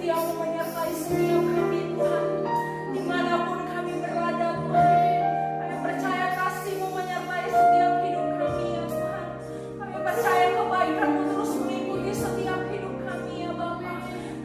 setiamu menyertai setiap kami Tuhan. Dimanapun kami berada Tuhan, kami percaya kasih-Mu menyertai setiap hidup kami ya Tuhan. Kami percaya kebaikan-Mu terus mengikuti setiap hidup kami ya Bapa.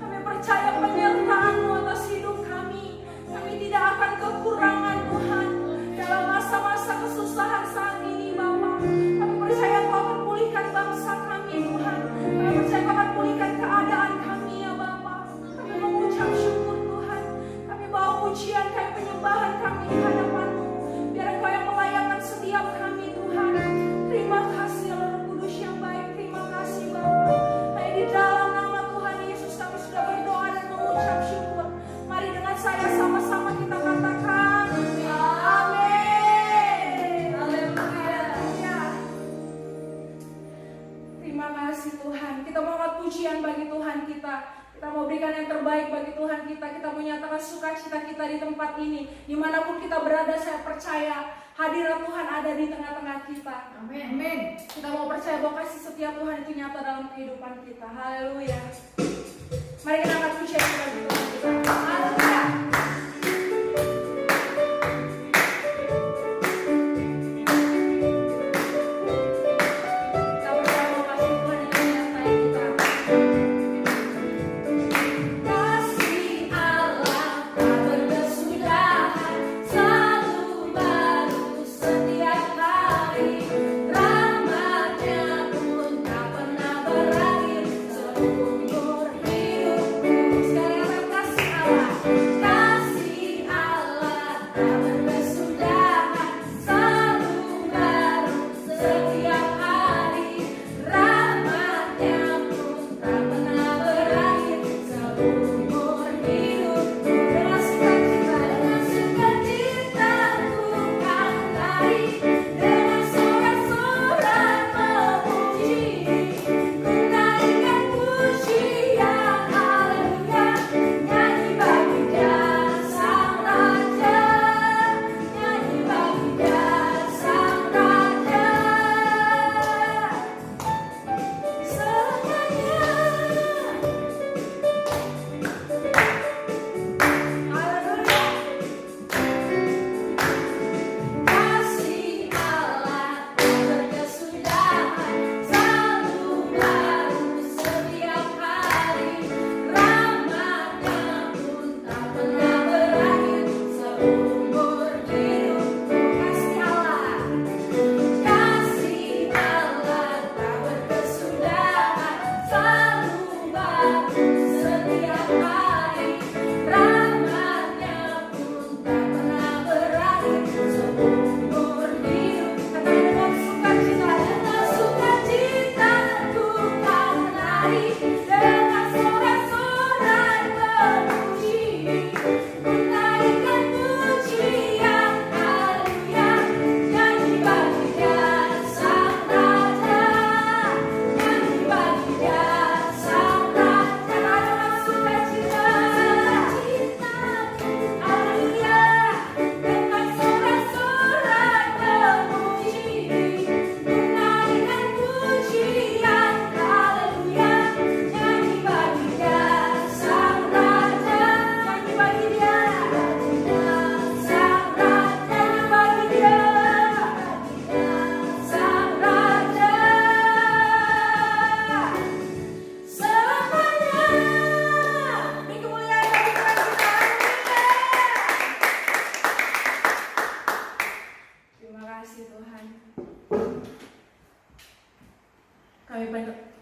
Kami percaya penyertaan-Mu atas hidup kami. Kami tidak akan kekurangan Tuhan dalam masa-masa kesusahan saat ini Bapa. Kami percaya Kau akan pulihkan bangsa kami Tuhan. Kami percaya Kau akan pulihkan keadaan kami ya Bapa. Kami mengucap syukur Tuhan. Kami bawa pujian kayak penyembahan kami di hadapan-Mu. Biar Engkau yang melayakkan setiap kami Tuhan. Terima kasih ya Roh Kudus yang baik. Terima kasih Bapa. Hanya di dalam nama Tuhan Yesus kami sudah berdoa dan mengucap syukur. Mari dengan saya sama-sama kita katakan amin. Haleluya. Terima kasih Tuhan. Kita mau angkat pujian bagi Tuhan kita. Kita mau berikan yang terbaik bagi Tuhan kita. Kita menyatakan sukacita kita di tempat ini. Dimanapun kita berada, saya percaya hadirat Tuhan ada di tengah-tengah kita. Amin. Kita mau percaya bahwa kasih setia Tuhan itu nyata dalam kehidupan kita. Haleluya. Mari kita angkat pujian kita bagi Tuhan kita. Haleluya.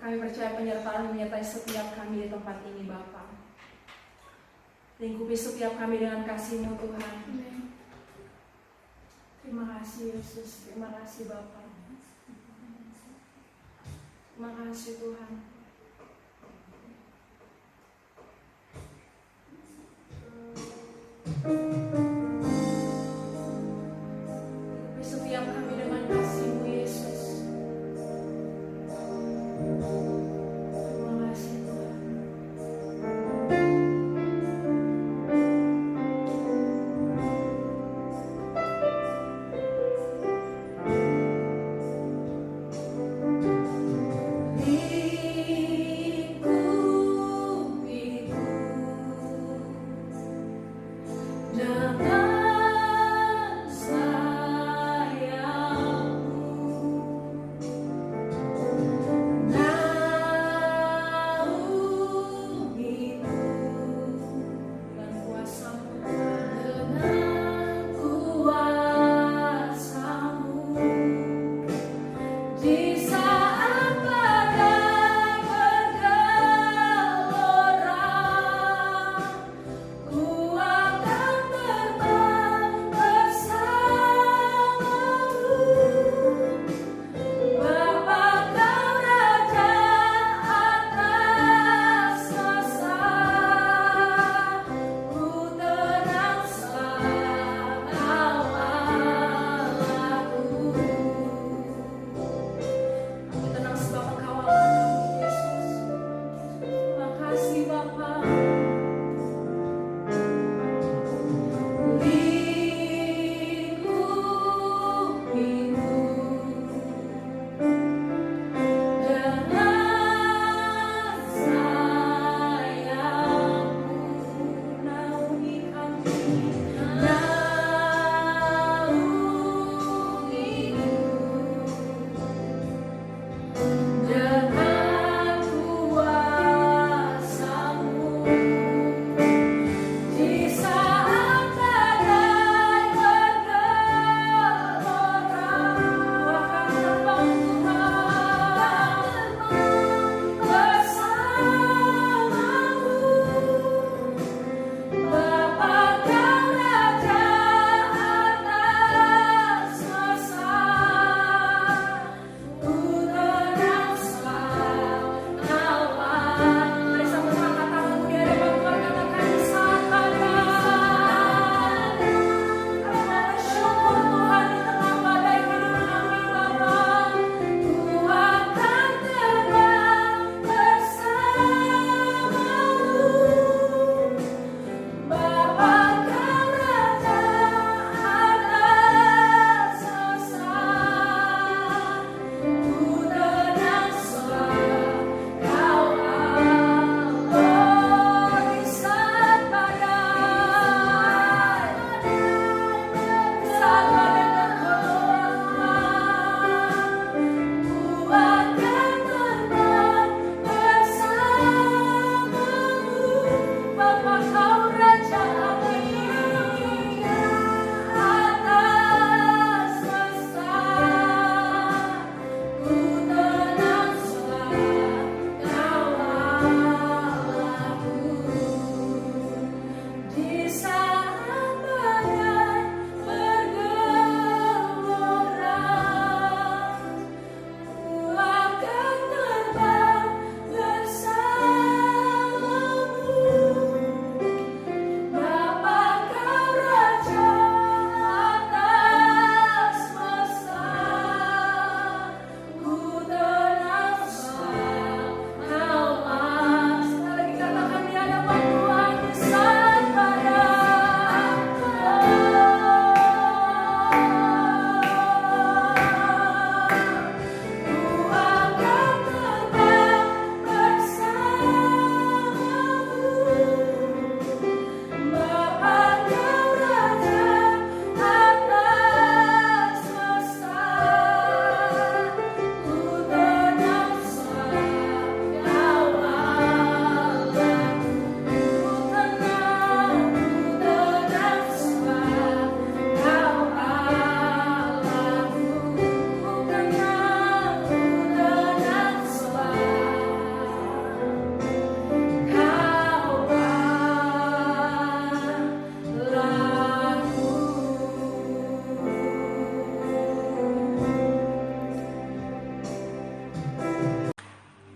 Kami percaya penyertaan menyertai setiap kami di tempat ini Bapa. Lingkupi setiap kami dengan kasih-Mu Tuhan. Terima kasih Yesus, terima kasih Bapa. Terima kasih Tuhan. Lingkupi setiap kami dengan kasih-Mu Yesus. Terima kasih Tuhan.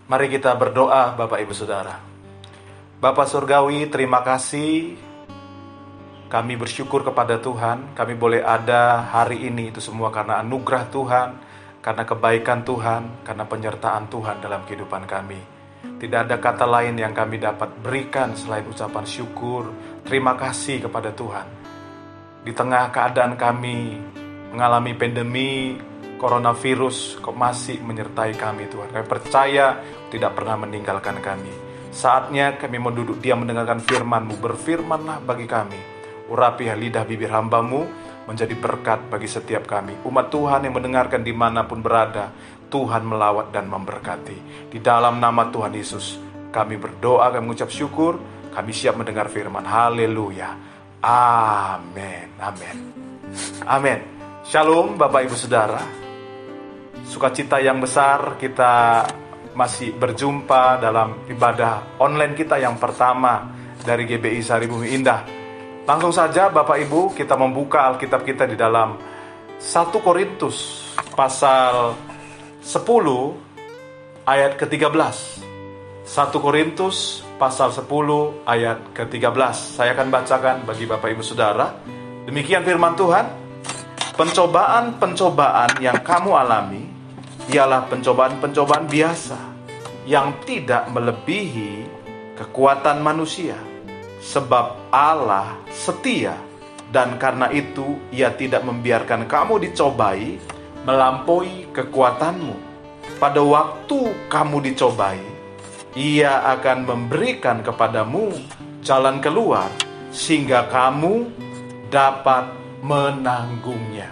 Mari kita berdoa, Bapak Ibu Saudara. Bapak Surgawi, terima kasih. Kami bersyukur kepada Tuhan, kami boleh ada hari ini itu semua karena anugerah Tuhan, karena kebaikan Tuhan, karena penyertaan Tuhan dalam kehidupan kami. Tidak ada kata lain yang kami dapat berikan selain ucapan syukur, terima kasih kepada Tuhan. Di tengah keadaan kami mengalami pandemi coronavirus, kau masih menyertai kami Tuhan. Kami percaya tidak pernah meninggalkan kami. Saatnya kami mau duduk diam mendengarkan firman-Mu. Berfirmanlah bagi kami. Urapi lidah bibir hamba-Mu menjadi berkat bagi setiap kami. Umat Tuhan yang mendengarkan dimanapun berada, Tuhan melawat dan memberkati. Di dalam nama Tuhan Yesus, kami berdoa, kami mengucap syukur, kami siap mendengar firman. Haleluya. Amin. Amin. Amin. Shalom Bapak Ibu Saudara. Sukacita yang besar kita masih berjumpa dalam ibadah online kita yang pertama dari GBI Sari Bumi Indah. Langsung saja Bapak Ibu, kita membuka Alkitab kita di dalam 1 Korintus pasal 10 ayat ke-13. 1 Korintus pasal 10 ayat ke-13. Saya akan bacakan bagi Bapak Ibu Saudara. Demikian firman Tuhan. Pencobaan-pencobaan yang kamu alami ialah pencobaan-pencobaan biasa yang tidak melebihi kekuatan manusia. Sebab Allah setia, dan karena itu Ia tidak membiarkan kamu dicobai melampaui kekuatanmu. Pada waktu kamu dicobai, Ia akan memberikan kepadamu jalan keluar sehingga kamu dapat menanggungnya.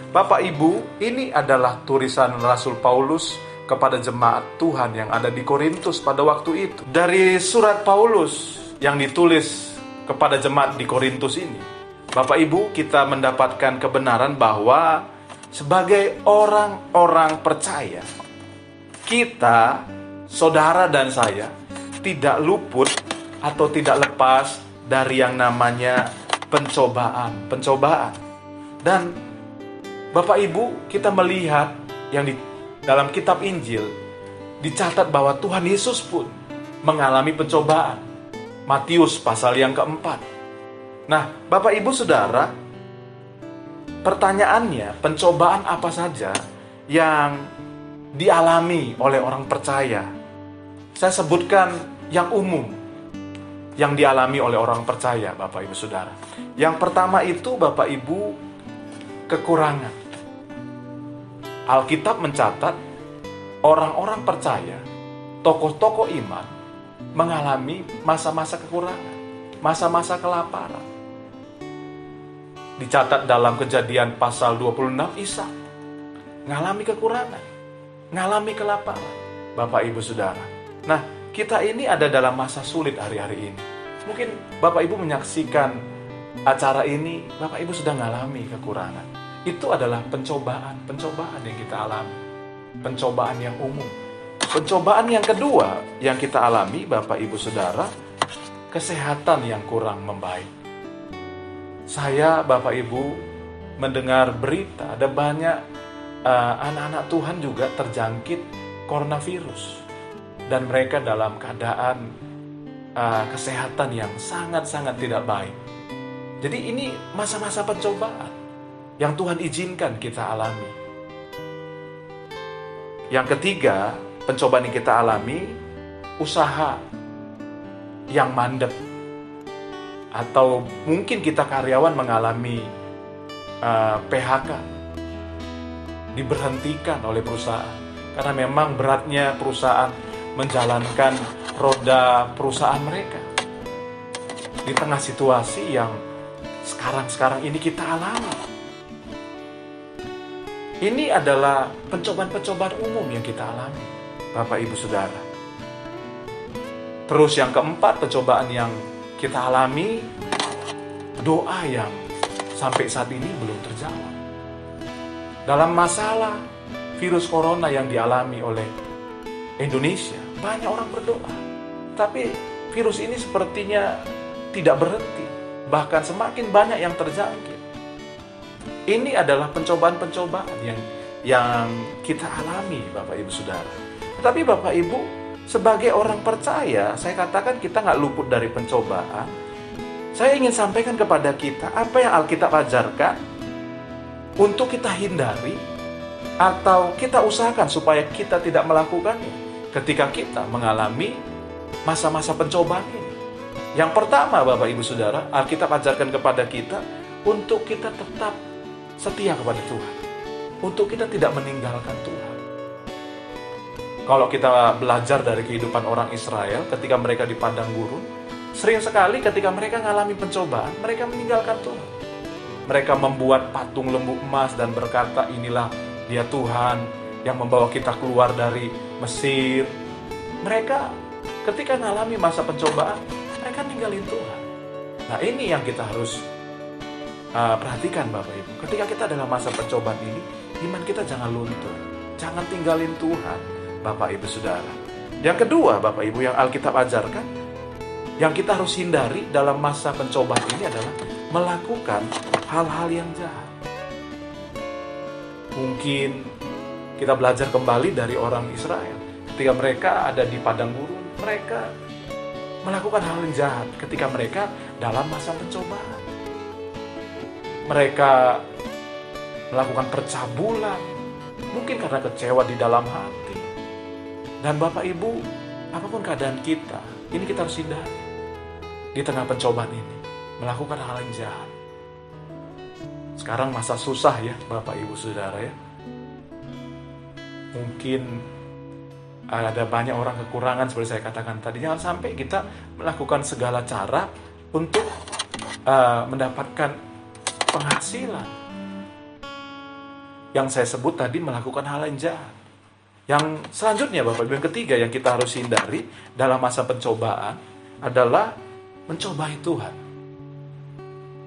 Bapak Ibu, ini adalah tulisan Rasul Paulus kepada jemaat Tuhan yang ada di Korintus pada waktu itu. Dari surat Paulus yang ditulis kepada jemaat di Korintus ini, Bapak Ibu, kita mendapatkan kebenaran bahwa sebagai orang-orang percaya, kita, saudara dan saya, tidak luput atau tidak lepas dari yang namanya pencobaan. Dan Bapak Ibu, kita melihat yang di dalam kitab Injil dicatat bahwa Tuhan Yesus pun mengalami pencobaan. Matius pasal yang keempat. Nah, Bapak Ibu Saudara, pertanyaannya, pencobaan apa saja yang dialami oleh orang percaya? Saya sebutkan yang umum yang dialami oleh orang percaya, Bapak Ibu Saudara. Yang pertama itu, Bapak Ibu, kekurangan. Alkitab mencatat orang-orang percaya, tokoh-tokoh iman mengalami masa-masa kekurangan, masa-masa kelaparan. Dicatat dalam Kejadian pasal 26, Ishak mengalami kekurangan, mengalami kelaparan, Bapak Ibu Saudara. Nah, kita ini ada dalam masa sulit hari-hari ini. Mungkin Bapak Ibu menyaksikan acara ini, Bapak Ibu sudah mengalami kekurangan. Itu adalah pencobaan yang kita alami. Pencobaan yang umum. Pencobaan yang kedua yang kita alami, Bapak Ibu Saudara, kesehatan yang kurang membaik. Saya, Bapak Ibu, mendengar berita ada banyak anak-anak Tuhan juga terjangkit coronavirus. Dan mereka dalam keadaan kesehatan yang sangat-sangat tidak baik. Jadi ini masa-masa pencobaan yang Tuhan izinkan kita alami. Yang ketiga, pencobaan yang kita alami, usaha yang mandek. Atau mungkin kita karyawan mengalami PHK, diberhentikan oleh perusahaan. Karena memang beratnya perusahaan menjalankan roda perusahaan mereka. Di tengah situasi yang sekarang ini kita alami. Ini adalah pencobaan-pencobaan umum yang kita alami, Bapak Ibu Saudara. Terus yang keempat, pencobaan yang kita alami, doa yang sampai saat ini belum terjawab. Dalam masalah virus corona yang dialami oleh Indonesia, banyak orang berdoa. Tapi virus ini sepertinya tidak berhenti, bahkan semakin banyak yang terjangkit. Ini adalah pencobaan-pencobaan yang kita alami, Bapak Ibu Saudara. Tetapi Bapak Ibu, sebagai orang percaya, saya katakan kita nggak luput dari pencobaan. Saya ingin sampaikan kepada kita apa yang Alkitab ajarkan untuk kita hindari atau kita usahakan supaya kita tidak melakukannya ketika kita mengalami masa-masa pencobaan ini. Yang pertama, Bapak Ibu Saudara, Alkitab ajarkan kepada kita untuk kita tetap setia kepada Tuhan, untuk kita tidak meninggalkan Tuhan. Kalau kita belajar dari kehidupan orang Israel ketika mereka di padang gurun, sering sekali ketika mereka mengalami pencobaan, mereka meninggalkan Tuhan. Mereka membuat patung lembu emas dan berkata, inilah dia Tuhan yang membawa kita keluar dari Mesir. Mereka ketika mengalami masa pencobaan, mereka ninggalin Tuhan. Nah, ini yang kita harus perhatikan, Bapak Ibu. Ketika kita dalam masa pencobaan ini, iman kita jangan luntur. Jangan tinggalin Tuhan, Bapak Ibu Saudara. Yang kedua, Bapak Ibu, yang Alkitab ajarkan, yang kita harus hindari dalam masa pencobaan ini adalah melakukan hal-hal yang jahat. Mungkin kita belajar kembali dari orang Israel. Ketika mereka ada di padang gurun, mereka melakukan hal yang jahat ketika mereka dalam masa pencobaan. Mereka melakukan percabulan, mungkin karena kecewa di dalam hati. Dan Bapak Ibu, apapun keadaan kita, ini kita harus hindari di tengah pencobaan ini, melakukan hal yang jahat. Sekarang masa susah ya, Bapak Ibu Saudara ya. Mungkin ada banyak orang kekurangan seperti saya katakan tadi. Jangan sampai kita melakukan segala cara untuk mendapatkan penghasilan. Yang saya sebut tadi melakukan hal yang jahat. Yang selanjutnya, Bapak Ibu, yang ketiga yang kita harus hindari dalam masa pencobaan adalah mencobai Tuhan.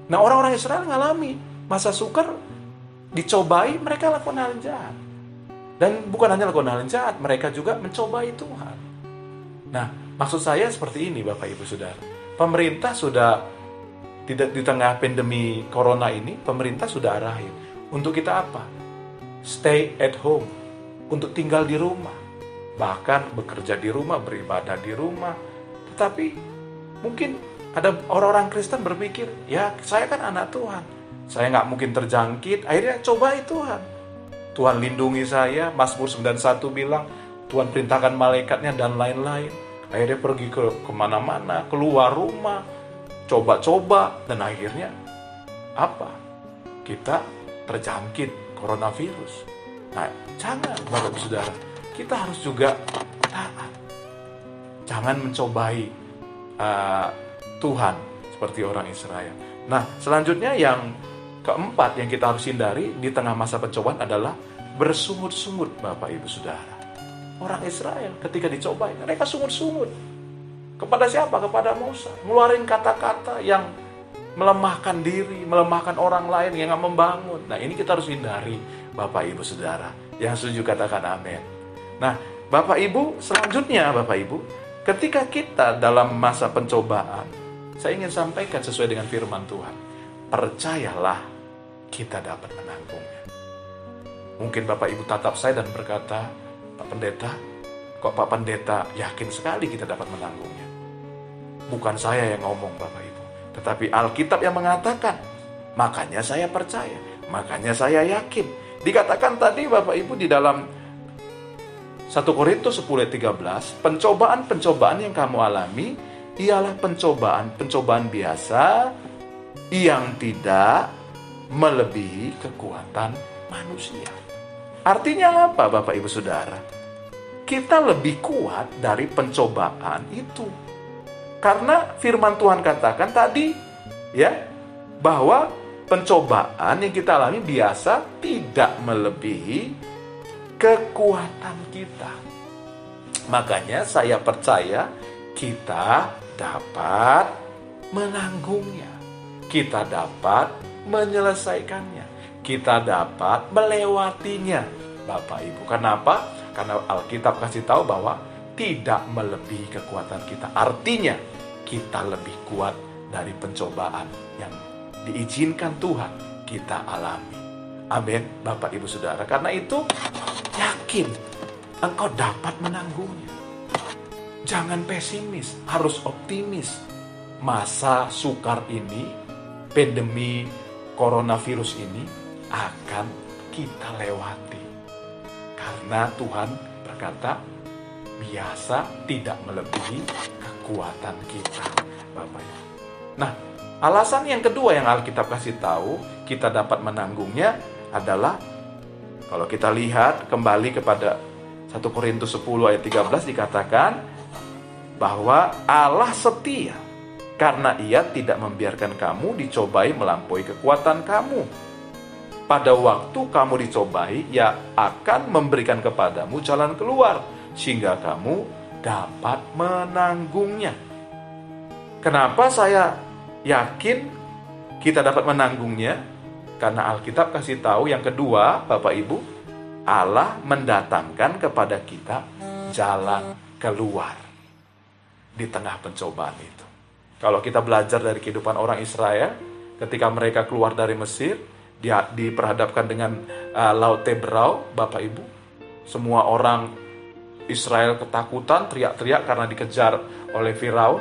Nah, orang-orang Israel mengalami masa sukar, dicobai, mereka lakukan hal yang jahat. Dan bukan hanya lakukan hal yang jahat, mereka juga mencobai Tuhan. Nah, maksud saya seperti ini, Bapak Ibu Saudara. Pemerintah sudah di tengah pandemi corona ini, pemerintah sudah arahin untuk kita apa? Stay at home, untuk tinggal di rumah, bahkan bekerja di rumah, beribadah di rumah. Tetapi mungkin ada orang-orang Kristen berpikir, ya saya kan anak Tuhan, saya nggak mungkin terjangkit, akhirnya cobai Tuhan. Tuhan lindungi saya, Mazmur 91 bilang, Tuhan perintahkan malaikatnya dan lain-lain. Akhirnya pergi ke kemana-mana, keluar rumah, coba-coba, dan akhirnya apa? Kita terjangkit coronavirus. Nah, jangan, Bapak Saudara, kita harus juga taat. Jangan mencobai Tuhan seperti orang Israel. Nah, selanjutnya yang keempat yang kita harus hindari di tengah masa pencobaan adalah bersungut-sungut, Bapak Ibu Saudara. Orang Israel ketika dicobai, mereka sungut-sungut. Kepada siapa? Kepada Musa. Ngeluarin kata-kata yang melemahkan diri, melemahkan orang lain, yang gak membangun. Nah, ini kita harus hindari, Bapak Ibu Saudara. Yang setuju katakan amin. Nah, Bapak Ibu, selanjutnya Bapak Ibu, ketika kita dalam masa pencobaan, saya ingin sampaikan sesuai dengan firman Tuhan. Percayalah, kita dapat menanggungnya. Mungkin Bapak Ibu tatap saya dan berkata, Pak Pendeta, kok Pak Pendeta yakin sekali kita dapat menanggungnya? Bukan saya yang ngomong, Bapak Ibu, tetapi Alkitab yang mengatakan. Makanya saya percaya, makanya saya yakin. Dikatakan tadi, Bapak Ibu, di dalam 1 Korintus 10:13, pencobaan-pencobaan yang kamu alami ialah pencobaan-pencobaan biasa yang tidak melebihi kekuatan manusia. Artinya apa, Bapak Ibu Saudara? Kita lebih kuat dari pencobaan itu. Karena firman Tuhan katakan tadi, ya, bahwa pencobaan yang kita alami biasa tidak melebihi kekuatan kita. Makanya saya percaya kita dapat menanggungnya. Kita dapat menyelesaikannya. Kita dapat melewatinya, Bapak Ibu. Kenapa? Karena Alkitab kasih tahu bahwa tidak melebihi kekuatan kita. Artinya, kita lebih kuat dari pencobaan yang diizinkan Tuhan kita alami. Amin, Bapak Ibu Saudara. Karena itu, yakin engkau dapat menanggungnya. Jangan pesimis, harus optimis. Masa sukar ini, pandemi coronavirus ini akan kita lewati. Karena Tuhan berkata, biasa tidak melebihi kekuatan kita, Bapak Ibu. Nah, alasan yang kedua yang Alkitab kasih tahu, kita dapat menanggungnya adalah, kalau kita lihat kembali kepada 1 Korintus 10 ayat 13 dikatakan, bahwa Allah setia karena Ia tidak membiarkan kamu dicobai melampaui kekuatan kamu. Pada waktu kamu dicobai, Ia akan memberikan kepadamu jalan keluar sehingga kamu dapat menanggungnya. Kenapa saya yakin kita dapat menanggungnya? Karena Alkitab kasih tahu yang kedua, Bapak Ibu, Allah mendatangkan kepada kita jalan keluar di tengah pencobaan itu. Kalau kita belajar dari kehidupan orang Israel, ketika mereka keluar dari Mesir, dia diperhadapkan dengan Laut Teberau, Bapak Ibu. Semua orang Israel ketakutan, teriak-teriak karena dikejar oleh Firaun.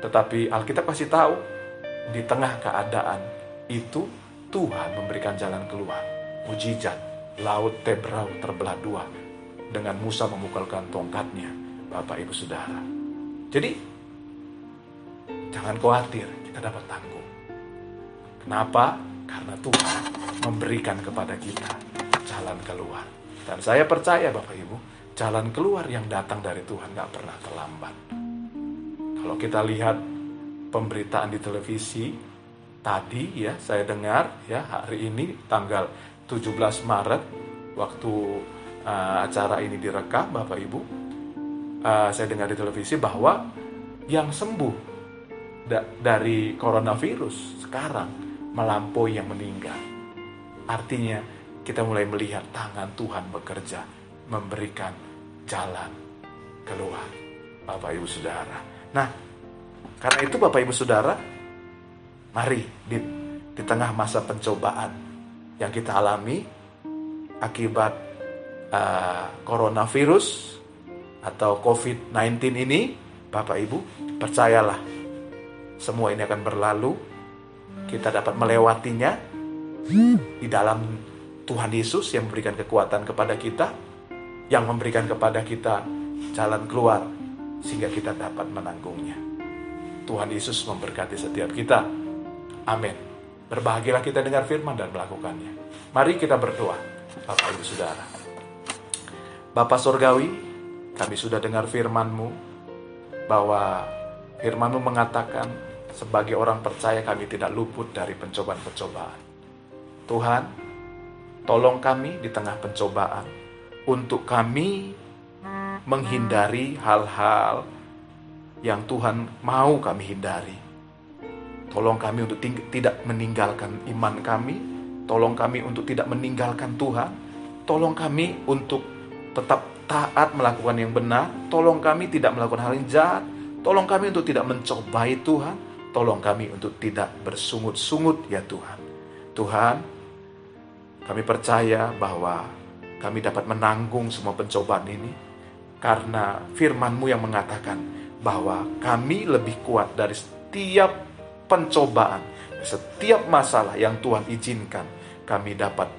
Tetapi Alkitab kasih tahu, di tengah keadaan itu Tuhan memberikan jalan keluar. Mujizat, Laut Teberau terbelah dua dengan Musa memukulkan tongkatnya, Bapak Ibu Saudara. Jadi, jangan khawatir, kita dapat tanggung. Kenapa? Karena Tuhan memberikan kepada kita jalan keluar. Dan saya percaya Bapak Ibu, jalan keluar yang datang dari Tuhan gak pernah terlambat. Kalau kita lihat pemberitaan di televisi, tadi ya saya dengar ya hari ini tanggal 17 Maret, waktu acara ini direkam Bapak Ibu, saya dengar di televisi bahwa yang sembuh dari coronavirus sekarang melampaui yang meninggal. Artinya kita mulai melihat tangan Tuhan bekerja, memberikan jalan keluar, Bapak Ibu Saudara. Nah, karena itu Bapak Ibu Saudara, mari di tengah masa pencobaan yang kita alami akibat coronavirus atau COVID-19 ini, Bapak Ibu, percayalah, semua ini akan berlalu. Kita dapat melewatinya di dalam Tuhan Yesus yang memberikan kekuatan kepada kita, yang memberikan kepada kita jalan keluar, sehingga kita dapat menanggungnya. Tuhan Yesus memberkati setiap kita. Amin. Berbahagialah kita dengar firman dan melakukannya. Mari kita berdoa, Bapak Ibu Saudara. Bapa Surgawi, kami sudah dengar firman-Mu, bahwa firman-Mu mengatakan, sebagai orang percaya kami tidak luput dari pencobaan-pencobaan. Tuhan, tolong kami di tengah pencobaan, untuk kami menghindari hal-hal yang Tuhan mau kami hindari. Tolong kami untuk tidak meninggalkan iman kami. Tolong kami untuk tidak meninggalkan Tuhan. Tolong kami untuk tetap taat melakukan yang benar. Tolong kami tidak melakukan hal yang jahat. Tolong kami untuk tidak mencobai Tuhan. Tolong kami untuk tidak bersungut-sungut ya Tuhan. Tuhan, kami percaya bahwa kami dapat menanggung semua pencobaan ini, karena firman-Mu yang mengatakan bahwa kami lebih kuat dari setiap pencobaan, setiap masalah yang Tuhan izinkan kami dapat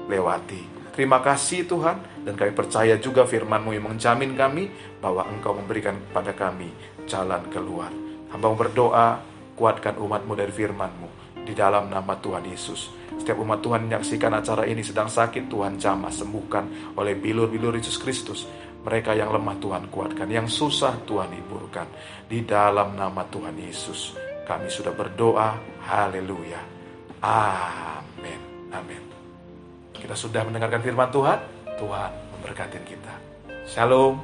lewati. Terima kasih Tuhan, dan kami percaya juga firman-Mu yang menjamin kami bahwa Engkau memberikan kepada kami jalan keluar. Hamba berdoa, kuatkan umat-Mu dari firman-Mu di dalam nama Tuhan Yesus. Setiap umat Tuhan menyaksikan acara ini sedang sakit, Tuhan jamah sembuhkan oleh bilur-bilur Yesus Kristus. Mereka yang lemah Tuhan kuatkan, yang susah Tuhan hiburkan. Di dalam nama Tuhan Yesus kami sudah berdoa, haleluya, amin, amin. Kita sudah mendengarkan firman Tuhan, Tuhan memberkati kita. Shalom.